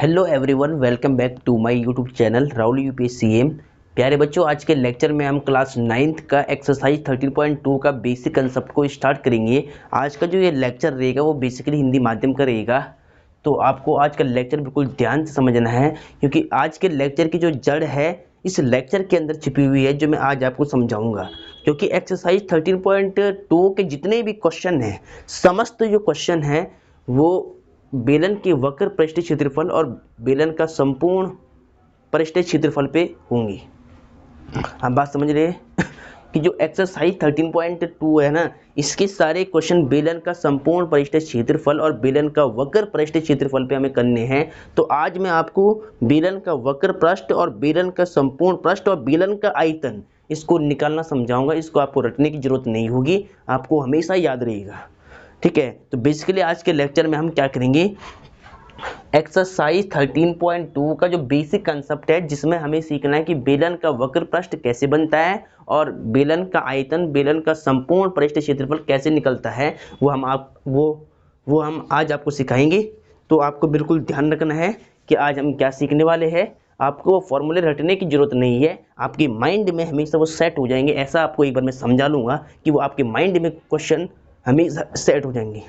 Hello everyone, welcome back to my YouTube channel Rahul UPSCM. प्यारे बच्चों, आज के लेक्चर में हम क्लास 9th का एक्सरसाइज 13.2 का बेसिक कंसेप्ट को स्टार्ट करेंगे। आज का जो ये लेक्चर रहेगा वो बेसिकली हिंदी माध्यम का रहेगा, तो आपको आज का लेक्चर बिल्कुल ध्यान से समझना है, क्योंकि आज के लेक्चर की जो जड़ है इस लेक्चर के अंदर छिपी हुई है, जो मैं आज आपको समझाऊंगा। क्योंकि एक्सरसाइज 13.2 के जितने भी क्वेश्चन हैं, समस्त जो क्वेश्चन हैं वो बेलन के वक्र पृष्ठीय क्षेत्रफल और बेलन का संपूर्ण पृष्ठीय क्षेत्रफल पे होंगी। हम बात समझ रहे हैं कि जो एक्सरसाइज 13.2 है ना, इसके सारे क्वेश्चन बेलन का संपूर्ण पृष्ठीय क्षेत्रफल और बेलन का वक्र पृष्ठीय क्षेत्रफल पे हमें करने हैं। तो आज मैं आपको बेलन का वक्र पृष्ठ और बेलन का संपूर्ण पृष्ठ और बेलन का आयतन इसको निकालना समझाऊंगा। इसको आपको रटने की जरूरत नहीं होगी, आपको हमेशा याद रहेगा। ठीक है, तो बेसिकली आज के लेक्चर में हम क्या करेंगे, एक्सरसाइज 13.2 का जो बेसिक कंसेप्ट है, जिसमें हमें सीखना है कि बेलन का वक्र पृष्ठ कैसे बनता है और बेलन का आयतन, बेलन का संपूर्ण पृष्ठीय क्षेत्रफल कैसे निकलता है, वो हम आज आपको सिखाएंगे। तो आपको बिल्कुल ध्यान रखना है कि आज हम क्या सीखने वाले हैं। आपको वो फॉर्मूले रटने की जरूरत नहीं है, आपके माइंड में हमेशा वो सेट हो जाएंगे। ऐसा आपको एक बार मैं समझा लूँगा कि वो आपके माइंड में क्वेश्चन हमेशा सेट हो जाएंगे।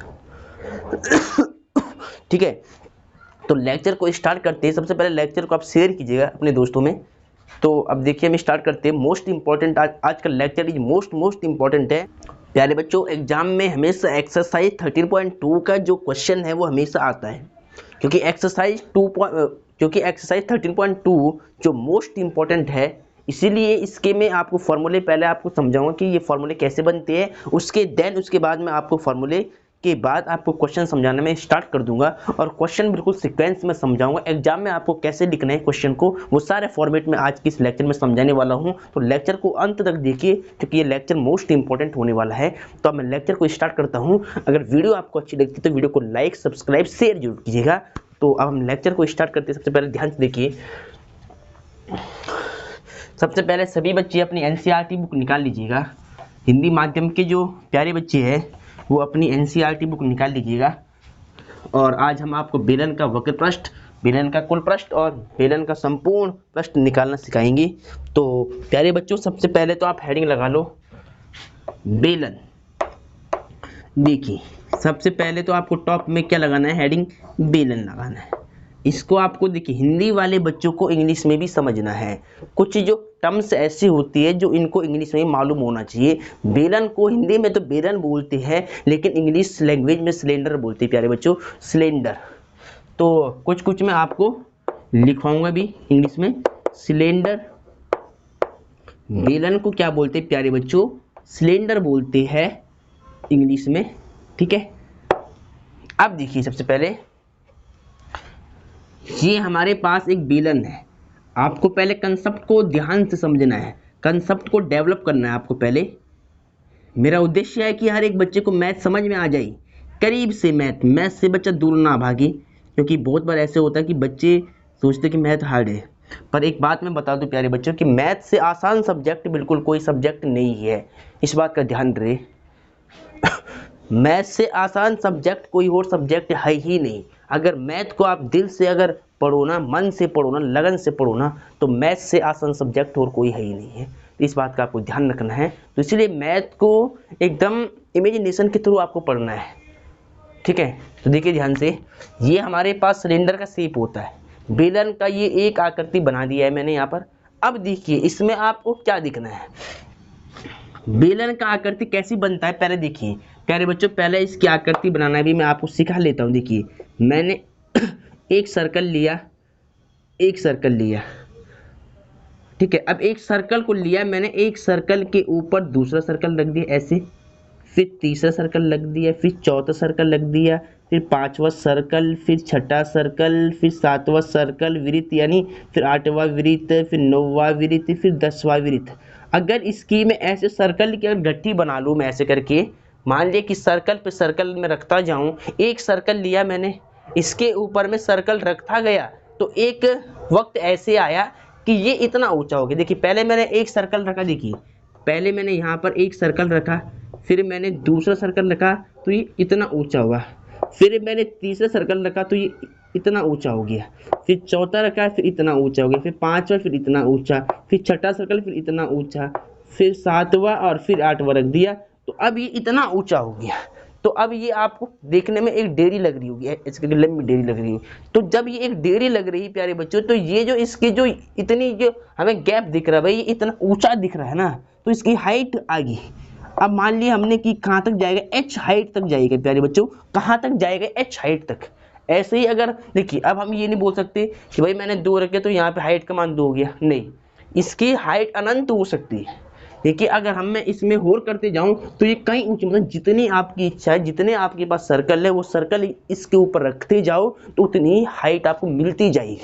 ठीक है, तो लेक्चर को स्टार्ट करते हैं। सबसे पहले लेक्चर को आप शेयर कीजिएगा अपने दोस्तों में। तो अब देखिए हम स्टार्ट करते हैं। मोस्ट इंपॉर्टेंट आज का लेक्चर इज मोस्ट इंपॉर्टेंट है। प्यारे बच्चों, एग्जाम में हमेशा एक्सरसाइज 13.2 का जो क्वेश्चन है वो हमेशा आता है, क्योंकि एक्सरसाइज 13.2 जो मोस्ट इंपॉर्टेंट है, इसीलिए इसके में आपको फॉर्मूले पहले आपको समझाऊंगा कि ये फॉर्मूले कैसे बनते हैं। उसके बाद में आपको फॉर्मूले के बाद आपको क्वेश्चन समझाने में स्टार्ट कर दूंगा, और क्वेश्चन बिल्कुल सीक्वेंस में समझाऊंगा। एग्जाम में आपको कैसे लिखना है क्वेश्चन को, वो सारे फॉर्मेट में आज के इस लेक्चर में समझाने वाला हूं। तो लेक्चर को अंत तक देखिए, क्योंकि ये लेक्चर मोस्ट इंपॉर्टेंट होने वाला है। तो अब मैं लेक्चर को स्टार्ट करता हूँ। अगर वीडियो आपको अच्छी लगती है तो वीडियो को लाइक, सब्सक्राइब, शेयर जरूर कीजिएगा। तो अब हम लेक्चर को स्टार्ट करते हैं। सबसे पहले ध्यान से देखिए। सबसे पहले सभी बच्चे अपनी एनसीईआरटी बुक निकाल लीजिएगा। हिंदी माध्यम के जो प्यारे बच्चे हैं वो अपनी एनसीईआरटी बुक निकाल लीजिएगा। और आज हम आपको बेलन का वक्र पृष्ठ, बेलन का कुल पृष्ठ और बेलन का संपूर्ण पृष्ठ निकालना सिखाएंगे। तो प्यारे बच्चों, सबसे पहले तो आप हेडिंग लगा लो बेलन। देखिए, सबसे पहले तो आपको टॉप में क्या लगाना है, हेडिंग बेलन लगाना है। इसको आपको देखिए, हिंदी वाले बच्चों को इंग्लिश में भी समझना है। कुछ जो टर्म्स ऐसी होती है जो इनको इंग्लिश में मालूम होना चाहिए। बेलन को हिंदी में तो बेलन बोलते हैं, लेकिन इंग्लिश लैंग्वेज में सिलेंडर बोलते हैं प्यारे बच्चों, सिलेंडर। तो कुछ मैं आपको लिखवाऊंगा भी इंग्लिश में। सिलेंडर, बेलन को क्या बोलते हैं प्यारे बच्चों, सिलेंडर बोलते हैं इंग्लिश में। ठीक है, अब देखिए सबसे पहले ये हमारे पास एक बेलन है। आपको पहले कंसेप्ट को ध्यान से समझना है, कंसेप्ट को डेवलप करना है आपको पहले। मेरा उद्देश्य है कि हर एक बच्चे को मैथ समझ में आ जाए, करीब से मैथ से बच्चा दूर ना भागे। क्योंकि बहुत बार ऐसे होता है कि बच्चे सोचते कि मैथ हार्ड है, पर एक बात मैं बता दूं प्यारे बच्चों कि मैथ से आसान सब्जेक्ट बिल्कुल कोई सब्जेक्ट नहीं है। इस बात का ध्यान रहे। मैथ से आसान सब्जेक्ट कोई और सब्जेक्ट है ही नहीं। अगर मैथ को आप दिल से अगर पढ़ो ना, मन से पढ़ो ना, लगन से पढ़ो ना, तो मैथ से आसान सब्जेक्ट और कोई है ही नहीं है। तो इस बात का आपको ध्यान रखना है। तो इसलिए मैथ को एकदम इमेजिनेशन के थ्रू आपको पढ़ना है। ठीक है, तो देखिए ध्यान से, ये हमारे पास सिलेंडर का शेप होता है। बेलन का ये एक आकृति बना दिया है मैंने यहाँ पर। अब देखिए इसमें आपको क्या दिखना है, बेलन का आकृति कैसी बनता है। पहले देखिए प्यारे बच्चों, पहले इसकी आकृति बनाना भी मैं आपको सिखा लेता हूँ। देखिए, मैंने एक सर्कल लिया, ठीक है। अब एक सर्कल को लिया मैंने, एक सर्कल के ऊपर दूसरा सर्कल रख दिया ऐसे, फिर तीसरा सर्कल रख दिया, फिर चौथा सर्कल रख दिया, फिर पांचवा सर्कल, फिर छठा सर्कल, फिर सातवां सर्कल वृत्त, यानी फिर आठवां वृत्त, फिर नौवां वृत्त, फिर 10वां वृत्त। अगर इसकी मैं ऐसे सर्कल की अगर गट्ठी बना लूँ मैं ऐसे करके, मान लिया कि सर्कल पे सर्कल में रखता जाऊं, एक सर्कल लिया मैंने, इसके ऊपर में सर्कल रखता गया, तो एक वक्त ऐसे आया कि ये इतना ऊंचा हो गया। देखिए पहले मैंने एक सर्कल रखा, देखिए पहले मैंने यहाँ पर एक सर्कल रखा, फिर मैंने दूसरा सर्कल रखा, तो ये इतना ऊंचा हुआ, फिर मैंने तीसरा सर्कल रखा तो ये इतना ऊंचा हो गया, फिर चौथा रखा फिर इतना ऊंचा हो गया, फिर पांचवा फिर इतना ऊंचा, फिर छठा सर्कल फिर इतना ऊंचा, फिर सातवां और फिर आठवां रख दिया, तो अब ये इतना ऊंचा हो गया। तो अब ये आपको देखने में एक डेयरी लग रही होगी, इसकी लंबी डेयरी लग रही होगी। तो जब ये एक डेयरी लग रही है प्यारे बच्चों, तो ये जो इसकी जो इतनी जो हमें गैप दिख रहा है भाई, ये इतना ऊंचा दिख रहा है ना, तो इसकी हाइट आ गई। अब मान लिया हमने कि कहाँ तक जाएगा, एच हाइट तक जाएगा प्यारे बच्चों, कहाँ तक जाएगा, एच हाइट तक। ऐसे ही अगर देखिए, अब हम ये नहीं बोल सकते कि भाई मैंने 2 रखे तो यहाँ पे हाइट का मान 2 हो गया, नहीं, इसकी हाइट अनंत हो सकती है। देखिए अगर हम मैं इसमें और करते जाऊं तो ये कहीं ऊंची, मतलब जितनी आपकी इच्छा है, जितने आपके पास सर्कल है, वो सर्कल इसके ऊपर रखते जाओ तो उतनी हाइट आपको मिलती जाएगी।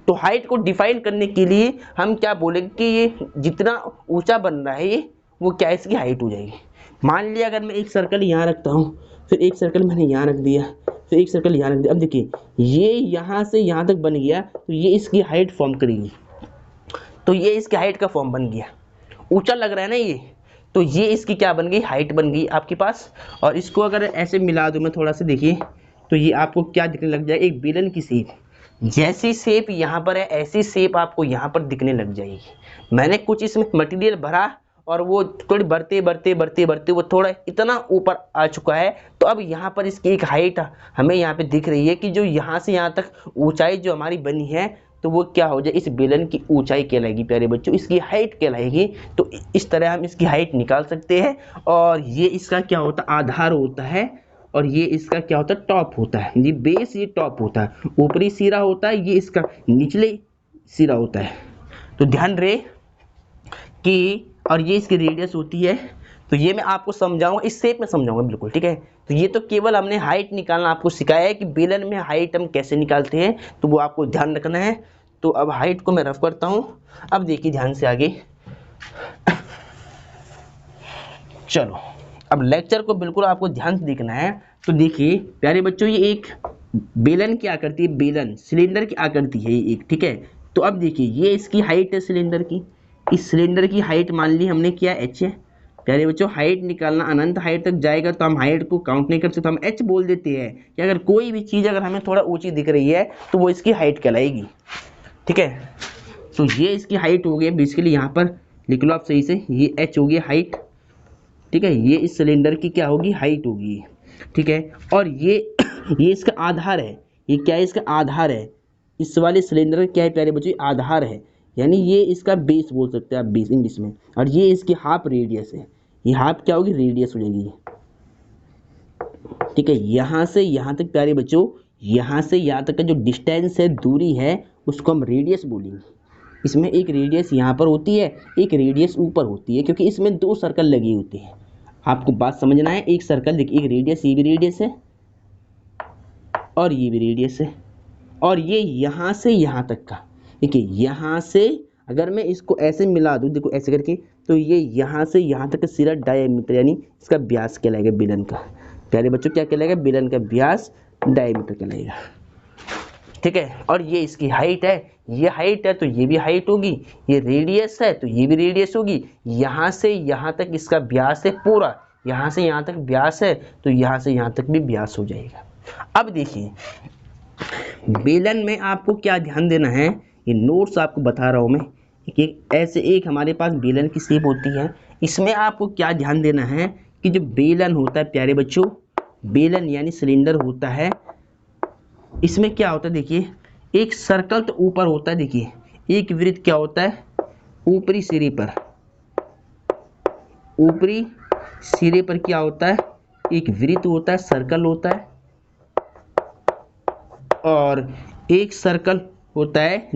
तो हाइट को डिफाइन करने के लिए हम क्या बोलेंगे कि ये जितना ऊंचा बन रहा है ये, वो क्या इसकी हाइट हो जाएगी। मान लिया अगर मैं एक सर्कल यहाँ रखता हूँ, फिर एक सर्कल मैंने यहाँ रख दिया, फिर एक सर्कल यहाँ रख दिया, अब देखिए ये यहाँ से यहाँ तक बन गया, तो ये इसकी हाइट फॉर्म करेगी। तो ये इसकी हाइट का फॉर्म बन गया, ऊंचा लग रहा है ना ये, तो ये इसकी क्या बन गई, हाइट बन गई आपके पास। और इसको अगर ऐसे मिला दूं मैं थोड़ा सा, देखिए तो ये आपको क्या दिखने लग जाए, एक बेलन की शेप, जैसी शेप यहाँ पर है ऐसी शेप आपको यहाँ पर दिखने लग जाएगी। मैंने कुछ इसमें मटेरियल भरा और वो थोड़ी बढ़ते बढ़ते बढ़ते बढ़ते वो थोड़ा इतना ऊपर आ चुका है, तो अब यहाँ पर इसकी एक हाइट हमें यहाँ पे दिख रही है कि जो यहाँ से यहाँ तक ऊंचाई जो हमारी बनी है, तो वो क्या हो जाए, इस बेलन की ऊंचाई कहलाएगी प्यारे बच्चों, इसकी हाइट कहलाएगी। तो इस तरह हम इसकी हाइट निकाल सकते हैं। और ये इसका क्या होता है, आधार होता है, और ये इसका क्या होता है, टॉप होता है। ये बेस, ये टॉप होता है, ऊपरी सिरा होता है, ये इसका निचले सिरा होता है। तो ध्यान रहे कि, और ये इसकी रेडियस होती है। तो ये मैं आपको समझाऊंगा, इस शेप में समझाऊंगा बिल्कुल, ठीक है। तो ये तो केवल हमने हाइट निकालना आपको सिखाया है कि बेलन में हाइट हम कैसे निकालते हैं, तो वो आपको ध्यान रखना है। तो अब हाइट को मैं रफ करता हूं। अब देखिए ध्यान से आगे, चलो अब लेक्चर को बिल्कुल आपको ध्यान से देखना है। तो देखिए प्यारे बच्चों, ये एक बेलन की आकृति है, बेलन सिलेंडर की आकृति है ये एक, ठीक है। तो अब देखिए ये इसकी हाइट है सिलेंडर की, इस सिलेंडर की हाइट मान ली हमने क्या, एच है। प्यारे बच्चों हाइट निकालना, अनंत हाइट तक जाएगा तो हम हाइट को काउंट नहीं कर सकते, हम एच बोल देते हैं कि अगर कोई भी चीज़ अगर हमें थोड़ा ऊंची दिख रही है तो वो इसकी हाइट कहलाएगी, ठीक है। तो ये इसकी हाइट हो गई, बेसिकली यहाँ पर लिख लो आप सही से, ये एच हो गई हाइट, ठीक है। ये इस सिलेंडर की क्या होगी, हाइट होगी, ठीक है। और ये इसका आधार है, ये क्या है, इसका आधार है, इस वाले सिलेंडर का क्या है प्यारे बच्चों, आधार है, यानी ये इसका बेस बोल सकते हैं आप, बेस इंग्लिश में। और ये इसकी हाफ रेडियस है, ये हाफ क्या होगी, रेडियस हो जाएगी, ठीक है। यहाँ से यहाँ तक प्यारे बच्चों, यहाँ से यहाँ तक का जो डिस्टेंस है, दूरी है, उसको हम रेडियस बोलेंगे। इसमें एक रेडियस यहाँ पर होती है, एक रेडियस ऊपर होती है, क्योंकि इसमें 2 सर्कल लगे होते हैं। आपको बात समझना है, एक सर्कल देखिए, एक रेडियस, ये भी रेडियस है और ये भी रेडियस है, और ये यहाँ से यहाँ तक का, देखिए यहाँ से अगर मैं इसको ऐसे मिला दूँ, देखो ऐसे करके, तो ये यहाँ से यहाँ तक का सिरा डायमीटर, यानी इसका व्यास कहलाएगा बेलन का। प्यारे बच्चों क्या कहलाएगा, बेलन का व्यास डायमीटर कहलाएगा, ठीक है। और ये इसकी हाइट है, ये हाइट है तो ये भी हाइट होगी, ये रेडियस है तो ये भी रेडियस होगी, यहाँ से यहाँ तक इसका व्यास है पूरा, यहाँ से यहाँ तक व्यास है तो यहाँ से यहाँ तक भी व्यास हो जाएगा। अब देखिए बेलन में आपको क्या ध्यान देना है, ये नोट्स आपको बता रहा हूँ मैं, कि ऐसे एक हमारे पास बेलन की शेप होती है, इसमें आपको क्या ध्यान देना है कि जो बेलन होता है प्यारे बच्चों, बेलन यानी सिलेंडर होता है, इसमें क्या होता है, देखिए एक सर्कल तो ऊपर होता है, देखिए एक वृत्त क्या होता है, ऊपरी सिरे पर, ऊपरी सिरे पर क्या होता है, एक वृत्त होता है, सर्कल होता है, और एक सर्कल होता है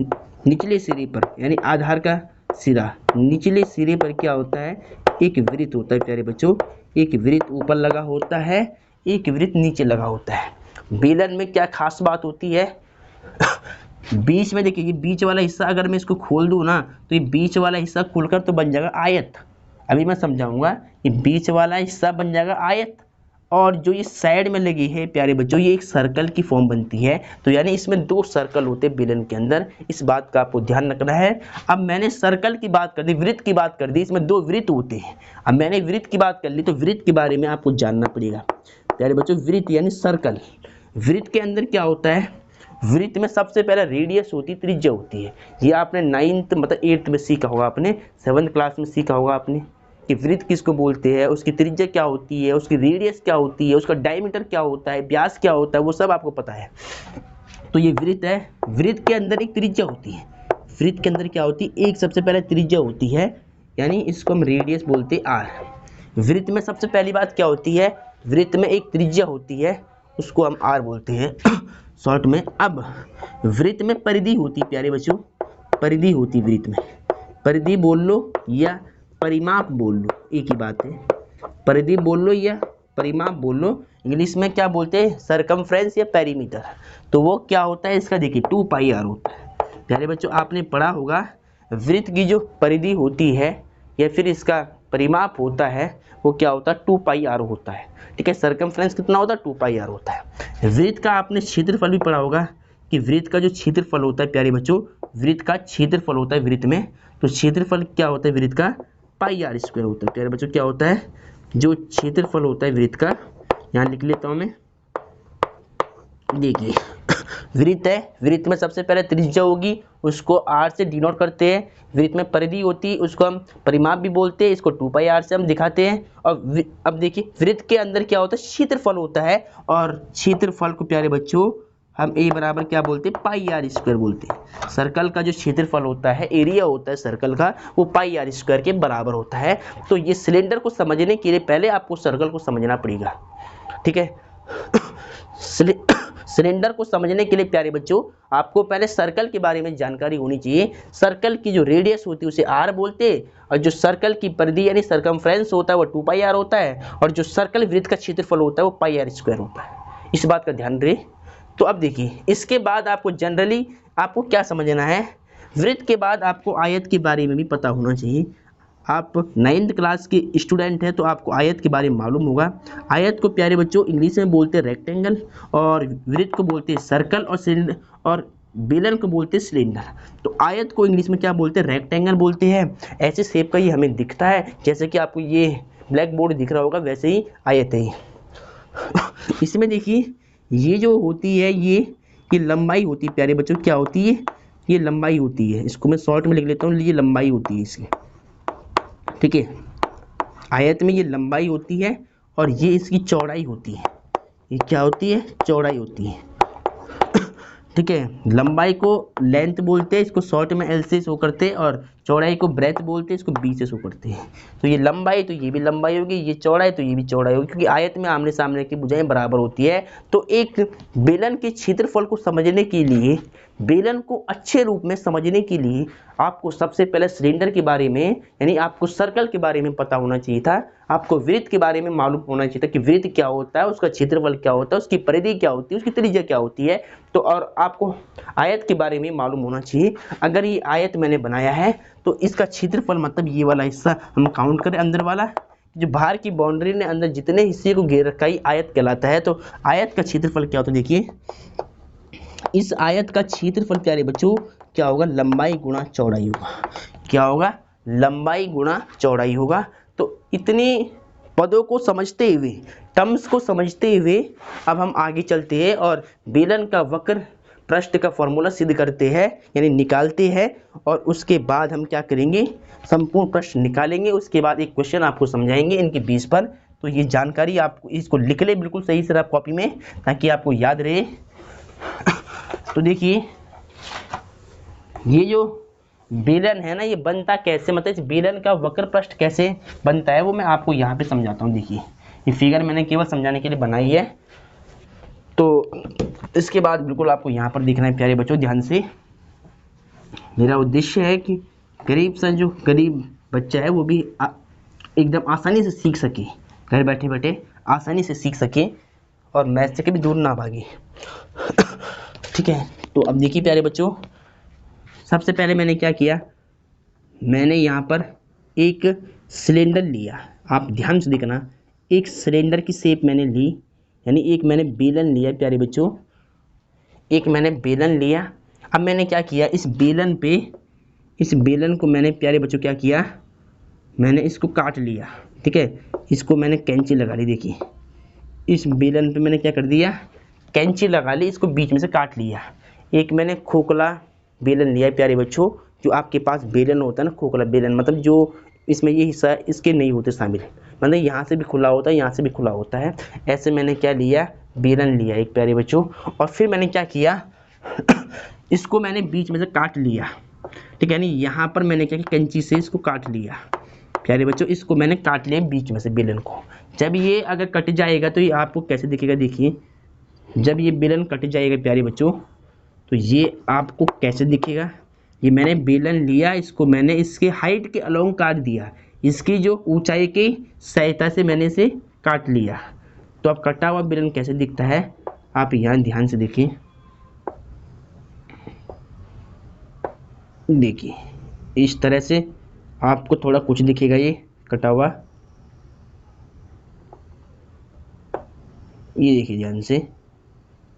निचले सिरे पर, यानी आधार का सिरा, निचले सिरे पर क्या होता है, एक वृत्त होता है प्यारे बच्चों, एक वृत्त ऊपर लगा होता है, एक वृत्त नीचे लगा होता है। बेलन में क्या खास बात होती है, बीच में देखिए, ये बीच वाला हिस्सा अगर मैं इसको खोल दूं ना, तो ये बीच वाला हिस्सा खुलकर तो बन जाएगा आयत, अभी मैं समझाऊंगा, ये बीच वाला हिस्सा बन जाएगा आयत, और जो ये साइड में लगी है प्यारे बच्चों, ये एक सर्कल की फॉर्म बनती है। तो यानी इसमें 2 सर्कल होते हैं बेलन के अंदर, इस बात का आपको ध्यान रखना है। अब मैंने सर्कल की बात कर दी, वृत्त की बात कर दी, इसमें 2 वृत्त होते हैं। अब मैंने वृत्त की बात कर ली, तो वृत्त के बारे में आपको जानना पड़ेगा। प्यारे बच्चों वृत्त यानी सर्कल। वृत्त के अंदर क्या होता है, वृत्त में सबसे पहले रेडियस होती है, त्रिज्या होती है। ये आपने 9th मतलब 8th में सीखा होगा, आपने 7th क्लास में सीखा होगा आपने कि वृत्त किसको बोलते हैं, उसकी त्रिज्या क्या होती है, उसकी रेडियस क्या होती है, उसका डायमीटर क्या होता है, व्यास क्या होता है, वो सब आपको पता है। तो ये वृत्त है। वृत्त के अंदर एक त्रिज्या होती है। वृत्त के अंदर क्या होती है, एक सबसे पहले त्रिज्या होती है, यानी इसको हम रेडियस बोलते हैं आर। वृत्त में सबसे पहली बात क्या होती है, वृत्त में एक त्रिज्या होती है, उसको हम आर बोलते हैं शॉर्ट में। अब वृत्त में परिधि होती है प्यारे बच्चों, परिधि होती वृत्त में। परिधि बोल लो या परिमाप बोल लो, एक ही बात है। परिधि बोल लो या परिमाप बोल लो, इंग्लिश में क्या बोलते हैं, सरकमफ्रेंस या पेरीमीटर। तो वो क्या होता है इसका, देखिए 2 पाई आर होता है। प्यारे बच्चों आपने पढ़ा होगा वृत्त की जो परिधि होती है या फिर इसका परिमाप होता है वो क्या होता है, 2 पाई आर होता है। ठीक है, सरकमफ्रेंस कितना होता है, 2 पाई आर होता है। वृत्त का आपने क्षेत्रफल भी पढ़ा होगा कि वृत्त का जो क्षेत्रफल होता है प्यारे बच्चों, वृत्त का क्षेत्रफल होता है वृत्त में, तो क्षेत्रफल क्या होता है वृत्त का, पाई आर स्क्वायर होता है। प्यारे बच्चों क्या होता है, जो क्षेत्रफल होता है वृत्त का, यहाँ लिख लेता हूँ मैं, देखिए वृत्त है, वृत्त में सबसे पहले त्रिज्या होगी, उसको आर से डिनोट करते हैं। वृत्त में परिधि होती है, उसको हम परिमाप भी बोलते हैं, इसको 2 पाई आर से हम दिखाते हैं। और अब देखिए वृत्त के अंदर क्या होता है, क्षेत्रफल होता है, और क्षेत्रफल को प्यारे बच्चों हम ए बराबर क्या बोलते हैं, पाई आर स्क्वायर बोलते हैं। सर्कल का जो क्षेत्रफल होता है, एरिया होता है सर्कल का, वो पाई आर स्क्वायर के बराबर होता है। तो ये सिलेंडर को समझने के लिए पहले आपको सर्कल को समझना पड़ेगा। ठीक है, सिलेंडर को समझने के लिए प्यारे बच्चों आपको पहले सर्कल के बारे में जानकारी होनी चाहिए। सर्कल की जो रेडियस होती है उसे आर बोलते हैं, और जो सर्कल की परिधि यानी सरकमफ्रेंस होता है वो 2 पाई आर होता है, और जो सर्कल वृत्त का क्षेत्रफल होता है वो पाई आर स्क्वायर होता है। इस बात का ध्यान रहे। तो अब देखिए इसके बाद आपको जनरली आपको क्या समझना है, वृत्त के बाद आपको आयत के बारे में भी पता होना चाहिए। आप 9th क्लास के स्टूडेंट हैं तो आपको आयत के बारे में मालूम होगा। आयत को प्यारे बच्चों इंग्लिश में बोलते हैं रेक्टेंगल, और वृत्त को बोलते हैं सर्कल, और सिलेंडर और बेलन को बोलते हैं सिलेंडर। तो आयत को इंग्लिश में क्या बोलते हैं, रेक्टेंगल बोलते हैं। ऐसे शेप का ये हमें दिखता है, जैसे कि आपको ये ब्लैक बोर्ड दिख रहा होगा वैसे ही आयत है। इसमें देखिए ये जो होती है ये लंबाई होती है प्यारे बच्चों, क्या होती है, ये लंबाई होती है। इसको मैं शॉर्ट में लिख लेता हूँ, ये लंबाई होती है इसकी। ठीक है, आयत में ये लंबाई होती है और ये इसकी चौड़ाई होती है। ये क्या होती है, चौड़ाई होती है। ठीक है, लंबाई को लेंथ बोलते हैं, इसको शॉर्ट में एल से शो करते हैं, और चौड़ाई को ब्रेथ बोलते हैं, इसको बी से शो करते हैं। तो ये लंबाई तो ये भी लंबाई होगी, ये चौड़ाई तो ये भी चौड़ाई होगी, क्योंकि आयत में आमने सामने की भुजाएं बराबर होती है। तो एक बेलन के क्षेत्रफल को समझने के लिए, बेलन को अच्छे रूप में समझने के लिए आपको सबसे पहले सिलेंडर के बारे में यानी आपको सर्कल के बारे में पता होना चाहिए था। आपको वृत्त के बारे में मालूम होना चाहिए था कि वृत्त क्या होता है, उसका क्षेत्रफल क्या होता है, उसकी परिधि क्या होती है, उसकी त्रिज्या क्या होती है। तो और आपको आयत के बारे में मालूम होना चाहिए। अगर ये आयत मैंने बनाया है तो इसका क्षेत्रफल मतलब ये वाला हिस्सा हम काउंट करें, अंदर वाला जो बाहर की बाउंड्री ने अंदर जितने हिस्से को घेर रखा है आयत कहलाता है। तो आयत का क्षेत्रफल क्या होता है, देखिए इस आयत का क्षेत्रफल प्यारे बच्चों क्या होगा, लंबाई गुणा चौड़ाई होगा। क्या होगा, लंबाई गुणा चौड़ाई होगा। तो इतनी पदों को समझते हुए, टर्म्स को समझते हुए अब हम आगे चलते हैं और बेलन का वक्र पृष्ठ का फॉर्मूला सिद्ध करते हैं, यानी निकालते हैं। और उसके बाद हम क्या करेंगे, संपूर्ण प्रश्न निकालेंगे। उसके बाद एक क्वेश्चन आपको समझाएंगे इनके बेस पर। तो ये जानकारी आपको इसको लिख ले बिल्कुल सही से आप कॉपी में, ताकि आपको याद रहे। तो देखिए ये जो बेलन है ना, ये बनता कैसे, मतलब इस बेलन का वक्र पृष्ठ कैसे बनता है वो मैं आपको यहाँ पे समझाता हूँ। देखिए ये फिगर मैंने केवल समझाने के लिए बनाई है, तो इसके बाद बिल्कुल आपको यहाँ पर देखना है प्यारे बच्चों ध्यान से। मेरा उद्देश्य है कि गरीब सा जो गरीब बच्चा है वो भी एकदम आसानी से सीख सके, घर बैठे बैठे आसानी से सीख सके और मैथ से कभी दूर ना भागे। ठीक है, तो अब देखिए प्यारे बच्चों, सबसे पहले मैंने क्या किया, मैंने यहाँ पर एक सिलेंडर लिया। आप ध्यान से देखना, एक सिलेंडर की शेप मैंने ली, यानी एक मैंने बेलन लिया प्यारे बच्चों, एक मैंने बेलन लिया। अब मैंने क्या किया, इस बेलन को मैंने प्यारे बच्चों क्या किया, मैंने इसको काट लिया। ठीक है, इसको मैंने कैंची लगा ली। देखिए इस बेलन पे मैंने क्या कर दिया, कैंची लगा ली, इसको बीच में से काट लिया। एक मैंने खोखला बेलन लिया प्यारे बच्चों, जो आपके पास बेलन होता है ना, खोखला बेलन, मतलब जो इसमें ये हिस्सा है इसके नहीं होते शामिल, मतलब यहाँ से भी खुला होता है, यहाँ से भी खुला होता है। ऐसे मैंने क्या लिया, बेलन लिया एक प्यारे बच्चों, और फिर मैंने क्या किया इसको मैंने बीच में से काट लिया। ठीक है, यानी यहाँ पर मैंने क्या किया, कैंची से इसको काट लिया प्यारे बच्चों, इसको मैंने काट लिया बीच में से बेलन को। जब ये अगर कट जाएगा तो ये आपको कैसे दिखेगा, देखिए जब ये बेलन कट जाएगा प्यारे बच्चों तो ये आपको कैसे दिखेगा। ये मैंने बेलन लिया, इसको मैंने इसके हाइट के अलोंग काट दिया, इसकी जो ऊंचाई की सहायता से मैंने इसे काट लिया। तो अब कटा हुआ बेलन कैसे दिखता है, आप यहाँ ध्यान से देखिए, देखिए इस तरह से आपको थोड़ा कुछ दिखेगा ये कटा हुआ। ये देखिए ध्यान से,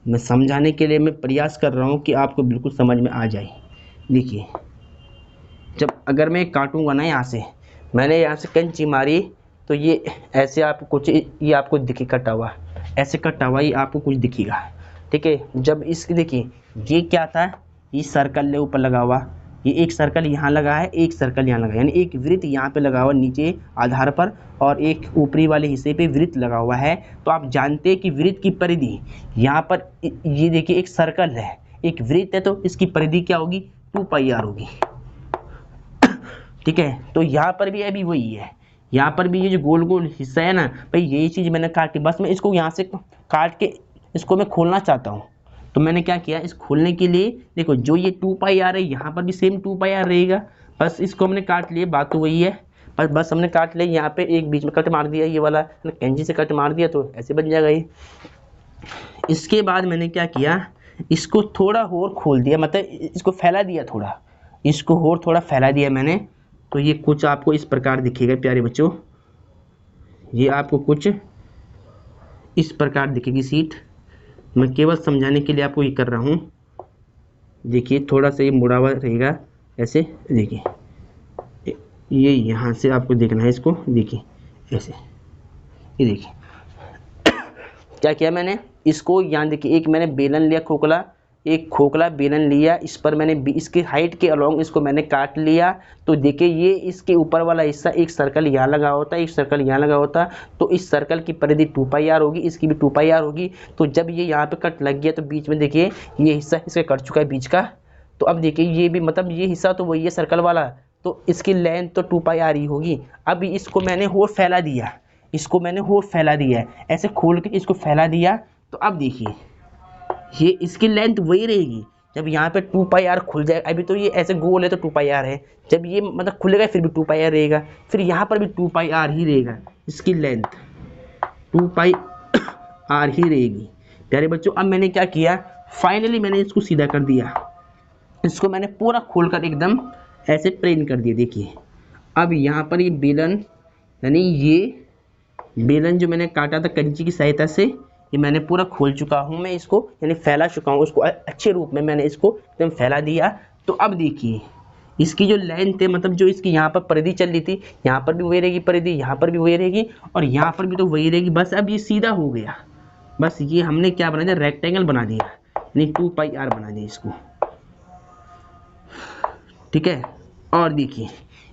मैं समझाने के लिए मैं प्रयास कर रहा हूँ कि आपको बिल्कुल समझ में आ जाए। देखिए जब अगर मैं काटूंगा ना, यहाँ से मैंने यहाँ से कैंची मारी तो ये ऐसे आपको कुछ, ये आपको दिखे कटा हुआ, ऐसे कटा हुआ ये आपको कुछ दिखेगा। ठीक है, जब इसकी देखिए ये क्या था, ये सर्कल ऊपर लगा हुआ, ये एक सर्कल यहाँ लगा है, एक सर्कल यहाँ लगा है, यानी एक वृत्त यहाँ पे लगा हुआ नीचे आधार पर, और एक ऊपरी वाले हिस्से पे वृत्त लगा हुआ है। तो आप जानते हैं कि वृत्त की परिधि यहाँ पर, ये देखिए एक सर्कल है, एक वृत्त है, तो इसकी परिधि क्या होगी, 2πr होगी। ठीक है, तो यहाँ पर भी अभी वही है, यहाँ पर भी ये जो गोल गोल हिस्सा है ना भाई, यही चीज़ मैंने काटी, बस मैं इसको यहाँ से काट के इसको मैं खोलना चाहता हूँ। तो मैंने क्या किया, इस खोलने के लिए देखो जो ये 2πr है, यहाँ पर भी सेम 2πr रहेगा, बस इसको हमने काट लिया, बात तो वही है, बस हमने काट लिया, यहाँ पे एक बीच में कट मार दिया, ये वाला कैंची से कट मार दिया, तो ऐसे बन जाएगा ये। इसके बाद मैंने क्या किया, इसको थोड़ा और खोल दिया, मतलब इसको फैला दिया, थोड़ा इसको और थोड़ा फैला दिया मैंने, तो ये कुछ आपको इस प्रकार दिखेगा प्यारे बच्चों, ये आपको कुछ इस प्रकार दिखेगी सीट। मैं केवल समझाने के लिए आपको ये कर रहा हूँ। देखिए थोड़ा सा ये मुड़ा हुआ रहेगा ऐसे, देखिए ये यहाँ से आपको देखना है इसको, देखिए ऐसे, ये देखिए क्या किया मैंने, इसको यहाँ देखिए एक मैंने बेलन लिया खोखला, एक खोखला बेलन लिया, इस पर मैंने इसके हाइट के अलोंग इसको मैंने काट लिया। तो देखिए ये इसके ऊपर वाला हिस्सा, एक सर्कल यहाँ लगा होता है, एक सर्कल यहाँ लगा होता, तो इस सर्कल की परिधि 2πr होगी, इसकी भी 2πr होगी। तो जब ये यहाँ पे कट लग गया तो बीच में देखिए ये हिस्सा इसका कट चुका है बीच का। तो अब देखिए ये भी, मतलब ये हिस्सा तो वही है सर्कल वाला, तो इसकी लेंथ तो 2πr ही होगी। अब इसको मैंने और फैला दिया, इसको मैंने और फैला दिया है, ऐसे खोल के इसको फैला दिया। तो अब देखिए ये इसकी लेंथ वही रहेगी, जब यहाँ पे 2πr खुल जाए, अभी तो ये ऐसे गोल है तो 2πr है, जब ये मतलब खुलेगा फिर भी 2πr रहेगा, फिर यहाँ पर भी 2πr ही रहेगा, इसकी लेंथ 2πr ही रहेगी प्यारे बच्चों। अब मैंने क्या किया, फाइनली मैंने इसको सीधा कर दिया, इसको मैंने पूरा खोलकर एकदम ऐसे प्लेन कर दिया। देखिए अब यहाँ पर ये बेलन, यानी ये बेलन जो मैंने काटा था कैंची की सहायता से, ये मैंने पूरा खोल चुका हूँ मैं इसको, यानी फैला चुका हूँ उसको अच्छे रूप में, मैंने इसको एकदम फैला दिया। तो अब देखिए इसकी जो लेंथ है, मतलब जो इसकी यहाँ पर परिधि चल रही थी, यहाँ पर भी वही रहेगी परिधि, यहाँ पर भी वही रहेगी, और यहाँ पर भी तो वही रहेगी। बस अब ये सीधा हो गया, बस ये हमने क्या बना दिया, रेक्टेंगल बना दिया, यानी 2πr बना दिया इसको। ठीक है, और देखिए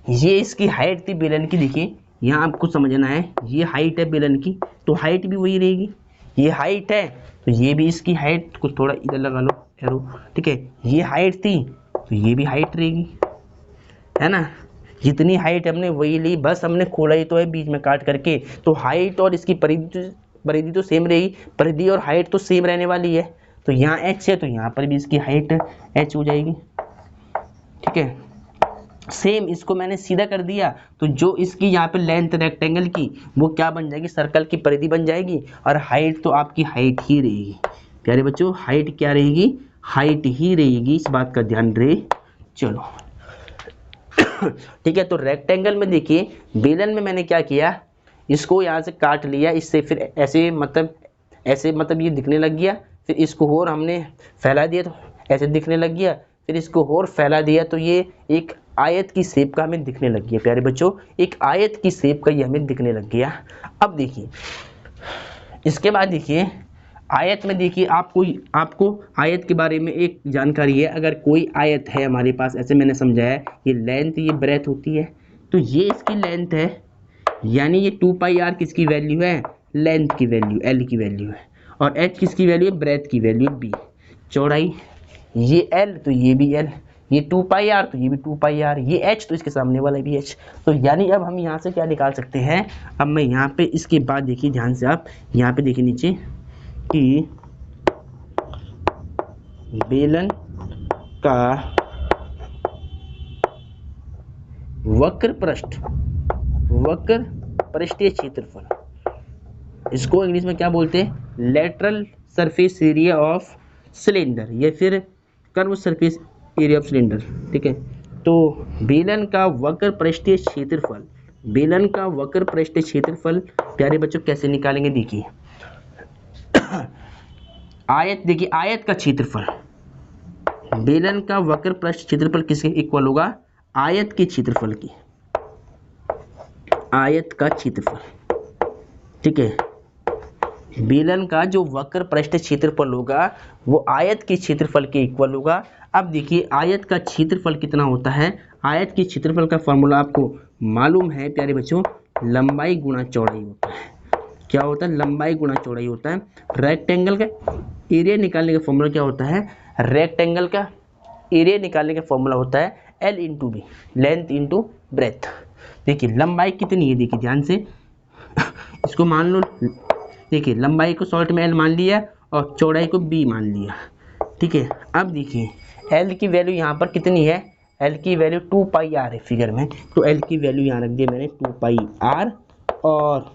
ये इसकी हाइट थी बेलन की, देखिए यहाँ आपको समझना है, ये हाइट है बेलन की, तो हाइट भी वही रहेगी, ये हाइट है तो ये भी इसकी हाइट, कुछ थोड़ा इधर लगा लो एरो। ठीक है, ये हाइट थी तो ये भी हाइट रहेगी, है ना, जितनी हाइट हमने वही ली, बस हमने खोला ही तो है बीच में काट करके। तो हाइट और इसकी परिधि तो सेम रहेगी, परिधि और हाइट तो सेम रहने वाली है। तो यहाँ h है तो यहाँ पर भी इसकी हाइट h हो जाएगी। ठीक है, सेम इसको मैंने सीधा कर दिया, तो जो इसकी यहाँ पे लेंथ रेक्टेंगल की वो क्या बन जाएगी, सर्कल की परिधि बन जाएगी, और हाइट तो आपकी हाइट ही रहेगी प्यारे बच्चों, हाइट क्या रहेगी, हाइट ही रहेगी, इस बात का ध्यान रहे। चलो ठीक है, तो रेक्टेंगल में देखिए बेलन में मैंने क्या किया, इसको यहाँ से काट लिया, इससे फिर ऐसे मतलब ये दिखने लग गया, फिर इसको और हमने फैला दिया तो ऐसे दिखने लग गया, फिर इसको और फैला दिया तो ये एक आयत की शेप का हमें दिखने लग गया प्यारे बच्चों, एक आयत की शेप का ये हमें दिखने लग गया। अब देखिए इसके बाद देखिए आयत में, देखिए आपको आयत के बारे में एक जानकारी है। अगर कोई आयत है हमारे पास, ऐसे मैंने समझाया है, ये लेंथ ये ब्रेथ होती है, तो ये इसकी लेंथ है, यानी ये 2 पाई आर किसकी वैल्यू है, लेंथ की वैल्यू, एल की वैल्यू है, और एच किसकी वैल्यू है, ब्रेथ की वैल्यू बी। चौड़ाई ये एल तो ये भी एल, ये 2 पाई आर तो ये भी 2 पाई आर, ये एच तो इसके सामने वाला भी एच। तो यानी अब हम यहाँ से क्या निकाल सकते हैं, अब मैं यहाँ पे इसके बाद देखिए ध्यान से, आप यहाँ पे देखिए नीचे कि बेलन का वक्र पृष्ठीय क्षेत्रफल, इसको इंग्लिश में क्या बोलते हैं, lateral surface area of cylinder, या फिर curve surface area of cylinder. ठीक है, तो बेलन का वक्र पृष्ठीय क्षेत्रफल, बेलन का वक्र पृष्ठीय क्षेत्रफल प्यारे बच्चों कैसे निकालेंगे, देखिए आयत, देखिए आयत का क्षेत्रफल, बेलन का वक्र पृष्ठ क्षेत्रफल किसके इक्वल होगा, आयत के क्षेत्रफल की, आयत का क्षेत्रफल। ठीक है, बेलन का जो वक्र पृष्ठ क्षेत्रफल होगा वो आयत के क्षेत्रफल के इक्वल होगा। अब देखिए आयत का क्षेत्रफल कितना होता है, आयत के क्षेत्रफल का फॉर्मूला आपको मालूम है प्यारे बच्चों, लंबाई गुणा चौड़ाई होता है। क्या होता है, लंबाई गुणा चौड़ाई होता है। रेक्टेंगल का एरिया निकालने का फॉर्मूला क्या होता है, रेक्टेंगल का एरिया निकालने का फॉर्मूला होता है L into B, length into breadth. देखिए लंबाई कितनी है, देखिए ध्यान से इसको मान लो, देखिए लंबाई को शॉर्ट में एल मान लिया और चौड़ाई को बी मान लिया। ठीक है, अब देखिए एल की वैल्यू यहाँ पर कितनी है, एल की वैल्यू 2 पाई आर है फिगर में, तो एल की वैल्यू यहाँ रख दी मैंने 2 पाई आर, और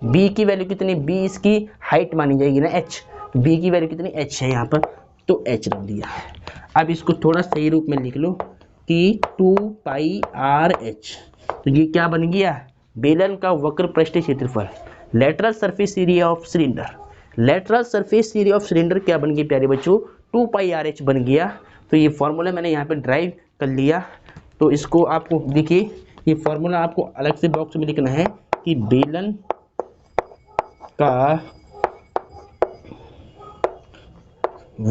बी की वैल्यू कितनी, बी इसकी हाइट मानी जाएगी ना एच, तो बी की वैल्यू कितनी एच है यहाँ पर, तो एच रख दिया। अब इसको थोड़ा सही रूप में लिख लो कि 2 पाई आर एच, तो ये क्या बन गया, बेलन का वक्र पृष्ठीय क्षेत्रफल, lateral surface area of cylinder, lateral surface area of cylinder क्या बन गया प्यारे बच्चों, 2 पाई आर एच बन गया। तो ये फॉर्मूला मैंने यहाँ पे ड्राइव कर लिया, तो इसको आपको देखिए ये फॉर्मूला आपको अलग से बॉक्स में लिखना है कि बेलन का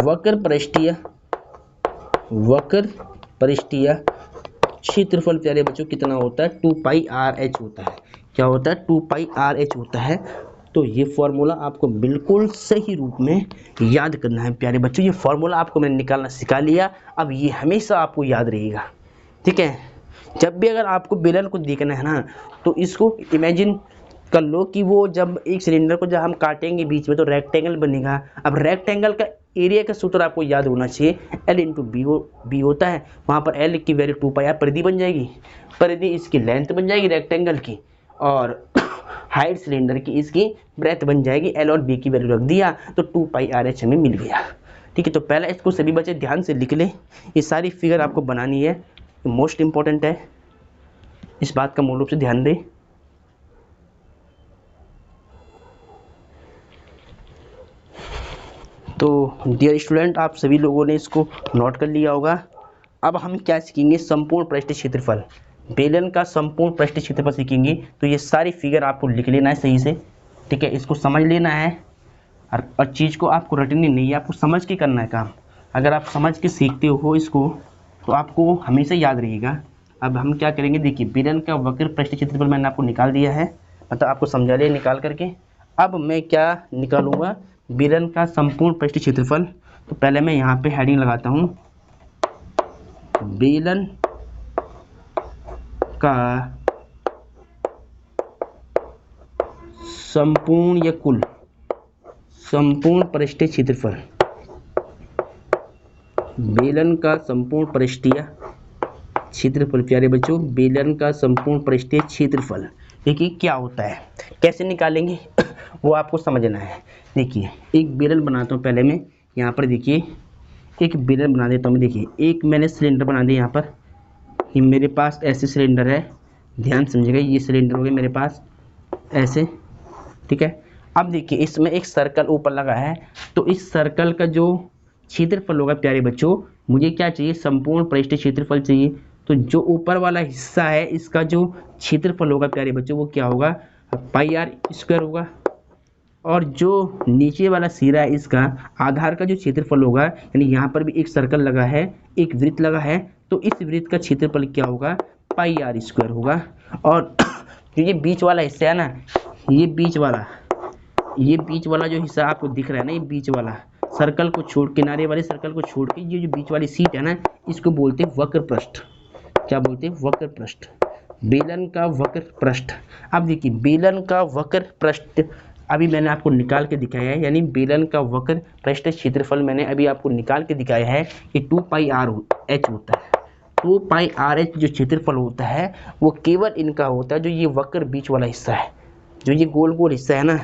वक्र पृष्ठीय क्षेत्रफल प्यारे बच्चों कितना होता है, 2 पाई आर एच होता है। क्या होता है, 2 पाई आर एच होता है। तो ये फॉर्मूला आपको बिल्कुल सही रूप में याद करना है प्यारे बच्चों, ये फॉर्मूला आपको मैंने निकालना सिखा लिया, अब ये हमेशा आपको याद रहेगा। ठीक है, जब भी अगर आपको बेलन को देखना है ना, तो इसको इमेजिन कर लो कि वो जब एक सिलेंडर को जब हम काटेंगे बीच में तो रेक्टेंगल बनेगा। अब रेक्टेंगल का एरिया का सूत्र आपको याद होना चाहिए, एल इंटू बी होता है, वहाँ पर एल की वैल्यू 2 पाई आर, परिधि बन जाएगी, परिधि इसकी लेंथ बन जाएगी रेक्टेंगल की, और हाइट सिलेंडर की इसकी ब्रेथ बन जाएगी, एल और बी की वैल्यू रख दिया, तो 2 पाई आर एच हमें मिल गया। ठीक है, तो पहले इसको सभी बच्चे ध्यान से लिख ले, ये सारी फिगर आपको बनानी है, मोस्ट इंपॉर्टेंट है, इस बात का मूल रूप से ध्यान दें। तो डियर स्टूडेंट, आप सभी लोगों ने इसको नोट कर लिया होगा। अब हम क्या सीखेंगे, संपूर्ण पृष्ठीय क्षेत्रफल, बेलन का संपूर्ण पृष्ठीय क्षेत्रफल सीखेंगे। तो ये सारी फिगर आपको लिख लेना है सही से। ठीक है, इसको समझ लेना है, और चीज़ को आपको रटनी नहीं है, आपको समझ के करना है काम। अगर आप समझ के सीखते हो इसको तो आपको हमेशा याद रहेगा। अब हम क्या करेंगे, देखिए बेलन का वक्र पृष्ठीय क्षेत्रफल मैंने आपको निकाल दिया है, मतलब आपको समझा लिया निकाल करके। अब मैं क्या निकालूंगा, बेलन का संपूर्ण पृष्ठीय क्षेत्रफल। तो पहले मैं यहाँ पे हेडिंग लगाता हूँ, बेलन का संपूर्ण या कुल संपूर्ण पृष्ठीय क्षेत्रफल, बेलन का संपूर्ण पृष्ठीय क्षेत्रफल प्यारे बच्चों, बेलन का संपूर्ण पृष्ठीय क्षेत्रफल देखिए क्या होता है, कैसे निकालेंगे वो आपको समझना है। देखिए एक बेलन बनाता हूँ पहले मैं, यहाँ पर देखिए एक बेलन बना देता हूँ मैं। देखिए एक मैंने सिलेंडर बना दिया यहाँ पर, ये मेरे पास ऐसे सिलेंडर है, ध्यान समझिएगा, ये सिलेंडर हो गया मेरे पास ऐसे। ठीक है, अब देखिए इसमें एक सर्कल ऊपर लगा है, तो इस सर्कल का जो क्षेत्रफल होगा प्यारे बच्चों, मुझे क्या चाहिए, संपूर्ण पृष्ठीय क्षेत्रफल चाहिए। तो जो ऊपर वाला हिस्सा है इसका जो क्षेत्रफल होगा प्यारे बच्चों वो क्या होगा, पाई आर स्क्वायर होगा। और जो नीचे वाला सिरा है इसका आधार का जो क्षेत्रफल होगा, यानी यहाँ पर भी एक सर्कल लगा है, एक वृत्त लगा है, तो इस वृत्त का क्षेत्रफल क्या होगा, पाई आर स्क्वायर होगा। और जो ये बीच वाला हिस्सा है ना, ये बीच वाला जो हिस्सा आपको दिख रहा है ना, ये बीच वाला सर्कल को छोड़, किनारे वाले सर्कल को छोड़ के ये जो बीच वाली सीट है ना, इसको बोलते हैं वक्र पृष्ठ। क्या बोलते हैं, वक्र पृष्ठ, बेलन का वक्र पृष्ठ। अब देखिए बेलन का वक्र पृष्ठ अभी मैंने आपको निकाल के दिखाया है, यानी बेलन का वक्र पृष्ठ क्षेत्रफल मैंने अभी आपको निकाल के दिखाया है कि 2 पाई आर एच होता है। 2 पाई आर एच जो क्षेत्रफल होता है वो केवल इनका होता है, जो ये वक्र बीच वाला हिस्सा है, जो ये गोल गोल हिस्सा है ना,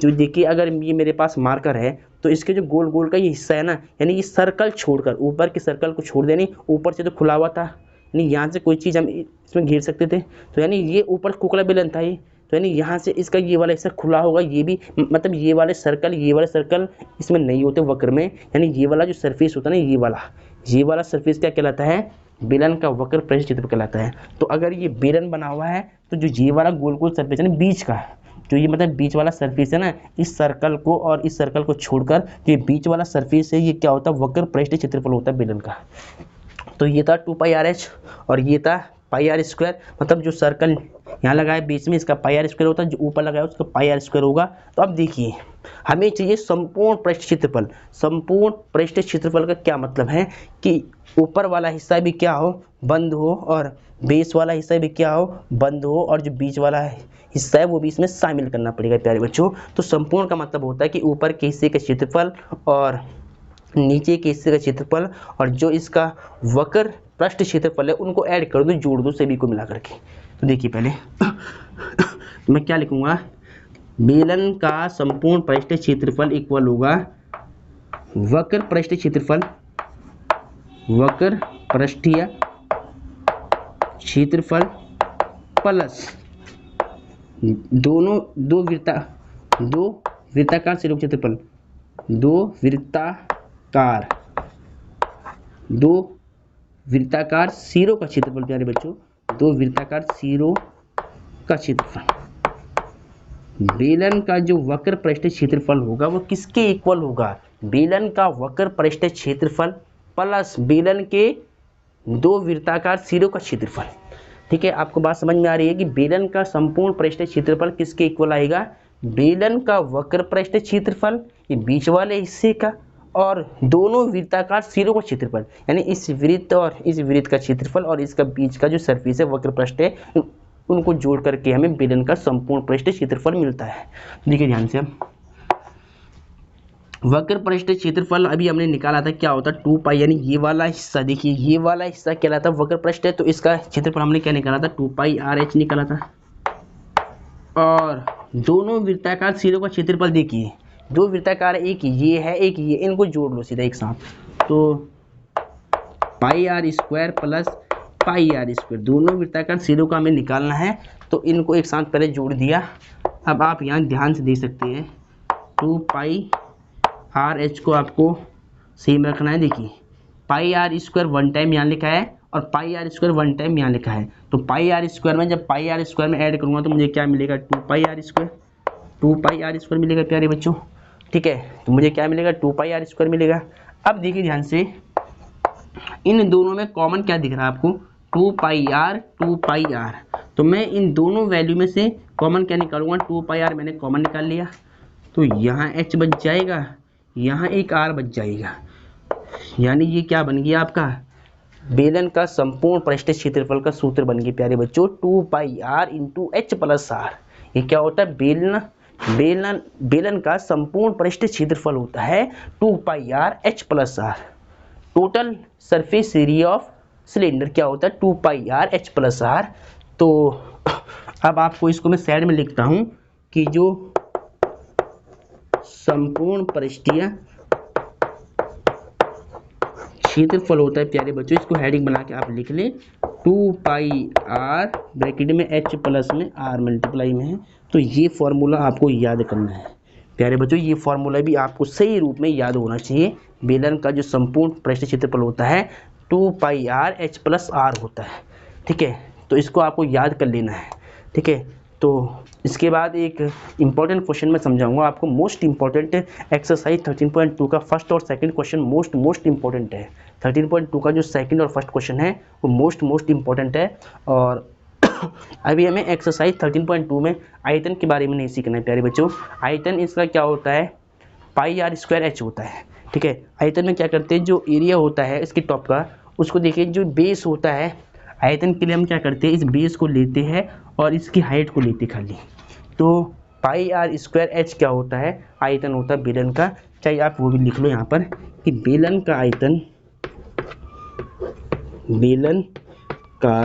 जो देखिए अगर ये मेरे पास मार्कर है तो इसके जो गोल गोल का ये हिस्सा है ना, यानी ये सर्कल छोड़कर, ऊपर के सर्कल को छोड़ देनी, ऊपर से तो खुला हुआ था, यानी यहाँ से कोई चीज़ हम इसमें घेर सकते थे, तो यानी ये ऊपर कुकड़ा बेलन था ये, तो यानी यहाँ से इसका ये वाला हिस्सा खुला होगा, ये भी मतलब ये वाले सर्कल इसमें नहीं होते वक्र में, यानी ये वाला जो सरफेस होता है ना, ये वाला सरफेस क्या कहलाता है, बेलन का वक्र पृष्ठ क्षेत्रफल कहलाता है। तो अगर ये बेलन बना हुआ है तो जो ये वाला गोल गोल सरफेस है ना बीच का, जो ये मतलब बीच वाला सरफेस है ना, इस सर्कल को और इस सर्कल को छोड़कर जो ये बीच वाला सरफेस है, ये क्या होता है, वक्र पृष्ठ क्षेत्रफल होता है बेलन का। तो ये था 2 पाई आर एच और ये था पाई आर स्क्वायर, मतलब जो सर्कल यहाँ लगा है बीच में इसका पाई आर स्क्वायर होता है, जो ऊपर लगा है उसका पाई आर स्क्वायर होगा। तो अब देखिए हमें चाहिए संपूर्ण पृष्ठ क्षेत्रफल। संपूर्ण पृष्ठ क्षेत्रफल का क्या मतलब है कि ऊपर वाला हिस्सा भी क्या हो, बंद हो, और बेस वाला हिस्सा भी क्या हो, बंद हो, और जो बीच वाला हिस्सा है वो भी इसमें शामिल करना पड़ेगा प्यारे बच्चों। तो संपूर्ण का मतलब होता है कि ऊपर के हिस्से का क्षेत्रफल और नीचे के हिस्से का क्षेत्रफल और जो इसका वक्र पृष्ठ क्षेत्रफल है उनको ऐड कर दो, जोड़ दो सभी को मिला करके। तो देखिए पहले तो मैं क्या लिखूंगा, बेलन का संपूर्ण पृष्ठ क्षेत्रफल इक्वल होगा वक्र पृष्ठ क्षेत्रफल, वक्र पृष्ठीय क्षेत्रफल प्लस दो वृत्ताकार सिरों का क्षेत्रफल, दो वृत्ताकार सिरों का क्षेत्रफल प्यारे बच्चों, दो वृत्ताकार सिरों का क्षेत्रफल। बेलन का जो वक्र पृष्ठ क्षेत्रफल होगा वो किसके इक्वल होगा, बेलन का वक्र पृष्ठ क्षेत्रफल प्लस बेलन के दो वृत्ताकार सिरों का क्षेत्रफल। ठीक है, आपको बात समझ में आ रही है कि बेलन का संपूर्ण पृष्ठ क्षेत्रफल किसके इक्वल आएगा, बेलन का वक्र पृष्ठ क्षेत्रफल, ये बीच वाले हिस्से का, और दोनों वृत्ताकार सिरों का क्षेत्रफल, यानी इस वृत्त और इस वृत्त का क्षेत्रफल और इसका बीच का जो सरफेस है वक्र पृष्ठ है, उनको जोड़ करके हमें बेलन का संपूर्ण पृष्ठ क्षेत्रफल मिलता है। देखिए ध्यान से, अब वक्र पृष्ठ क्षेत्रफल अभी हमने निकाला था, क्या होता है 2 पाई, यानी ये वाला हिस्सा, देखिए ये वाला हिस्सा कहलाता है वक्र पृष्ठ है, तो इसका क्षेत्रफल हमने क्या निकाला था, 2 पाई आर एच निकाला था। और दोनों वृत्ताकार सिरों का क्षेत्रफल देखिए, दो वृत्ताकार, एक ये है एक ये, इनको जोड़ लो सीधा एक साथ, तो pi R square plus pi R square, दोनों वृत्ताकार सिरों का हमें निकालना है, तो इनको एक साथ पहले जोड़ दिया। अब आप यहाँ ध्यान से देख सकते हैं 2 पाई आर एच को आपको सेम रखना है। देखिए पाई आर स्क्वायर वन टाइम यहाँ लिखा है और पाई आर स्क्वायर वन टाइम यहाँ लिखा है, तो पाई आर स्क्वायर में जब पाई आर स्क्वायर में ऐड करूँगा तो मुझे क्या मिलेगा, 2 पाई आर स्क्वायर मिलेगा प्यारे बच्चों। ठीक है, तो मुझे क्या मिलेगा, 2 पाई आर स्क्वायर मिलेगा। अब देखिए ध्यान से, इन दोनों में कॉमन क्या दिख रहा है आपको, 2 पाई आर, तो मैं इन दोनों वैल्यू में से कॉमन क्या निकालूंगा, 2 पाई आर मैंने कॉमन निकाल लिया, तो यहाँ h बच जाएगा, यहाँ एक r बच जाएगा, यानी ये क्या बन गया आपका, बेलन का संपूर्ण पृष्ठ क्षेत्रफल का सूत्र बन गया प्यारे बच्चों, 2 pi R into H plus R. ये क्या होता है, बेलन का संपूर्ण पृष्ठ क्षेत्रफल होता है 2 pi R H plus R. Total surface area of cylinder क्या होता है, 2 pi R H plus R. तो अब आपको इसको मैं साइड में लिखता हूँ कि जो संपूर्ण पृष्ठीय क्षेत्रफल होता है प्यारे बच्चों, इसको हेडिंग बना के आप लिख लें, 2 पाई आर ब्रैकेट में एच प्लस में आर मल्टीप्लाई में है। तो ये फॉर्मूला आपको याद करना है प्यारे बच्चों, ये फॉर्मूला भी आपको सही रूप में याद होना चाहिए। बेलन का जो संपूर्ण पृष्ठ क्षेत्रफल होता है 2 pi R H plus are होता है। ठीक है, तो इसको आपको याद कर लेना है। ठीक है, तो इसके बाद एक इम्पॉर्टेंट क्वेश्चन मैं समझाऊंगा आपको, मोस्ट इम्पॉर्टेंट एक्सरसाइज 13.2 का फर्स्ट और सेकंड क्वेश्चन मोस्ट इम्पॉर्टेंट है। 13.2 का जो सेकंड और फर्स्ट क्वेश्चन है वो मोस्ट इम्पॉर्टेंट है। और अभी हमें एक्सरसाइज 13.2 में आयतन के बारे में नहीं सीखना है प्यारे बच्चों। आयतन इसका क्या होता है, पाई आर स्क्वायर एच होता है, ठीक है। आयतन में क्या करते हैं, जो एरिया होता है इसके टॉप का उसको देखिए, जो बेस होता है आयतन के लिए हम क्या करते हैं, इस बेस को लेते हैं और इसकी हाइट को लेते खाली। तो पाई आर स्क्वायर एच क्या होता है, आयतन होता है बेलन का। चाहे आप वो भी लिख लो यहाँ पर कि बेलन का आयतन, बेलन का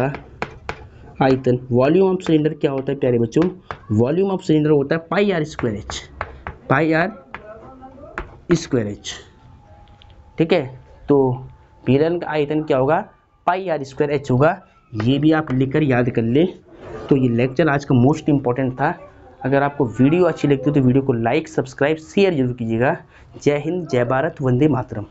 आयतन, वॉल्यूम ऑफ सिलेंडर क्या होता है प्यारे बच्चों, वॉल्यूम ऑफ सिलेंडर होता है pi R square H, pi R square H, ठीक है। तो बेलन का आयतन क्या होगा, पाई आर स्क्वायर एच होगा। ये भी आप लिखकर याद कर ले। तो ये लेक्चर आज का मोस्ट इम्पॉर्टेंट था। अगर आपको वीडियो अच्छी लगती है तो वीडियो को लाइक, सब्सक्राइब, शेयर जरूर कीजिएगा। जय हिंद, जय भारत, वंदे मातरम।